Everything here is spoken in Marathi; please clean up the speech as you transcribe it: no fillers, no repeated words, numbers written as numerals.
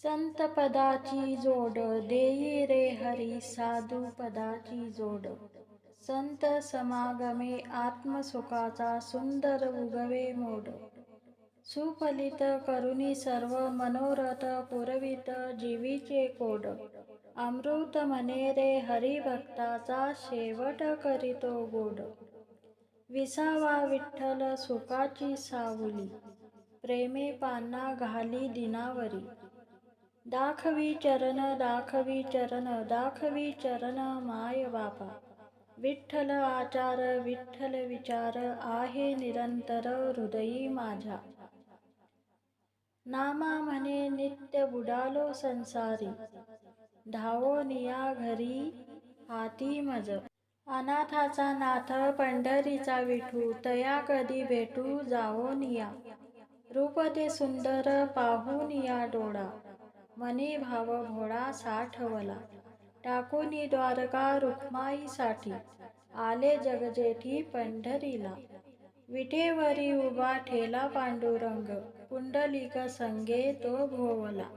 संत पदाची जोड देई रे हरी, साधू पदाची जोड. संत समागमे आत्मसुखाचा सुंदर उगवे मोड. सुफलित करुणी सर्व मनोरथ, पुरवित जीवीचे कोड. अमृत म्हणे रे हरिभक्ताचा, शेवट करीतो गोड. विसावा विठ्ठल सुखाची सावली, प्रेमे पाना घाली दिनावरी. दाखवी चरण दाखवी चरण दाखवी चरण माय बापा. विठ्ठल आचार विठ्ठल विचार, आहे निरंतर हृदयी माझ्या. नामा म्हणे नित्य बुडालो संसारी, धावोनिया घरी हाती मज. अनाथाचा नाथ पंढरीचा विठू, तया कधी भेटू जावोनिया. रूप ते सुंदर पाहूनिया डोळा, मनी भाव भोळा साठवला. टाकूनी द्वारका रुक्माईसाठी, आले जगजेठी पंढरीला. विटेवरी उभा ठेला पांडुरंग, पुंडलिक संगे तो भोवला.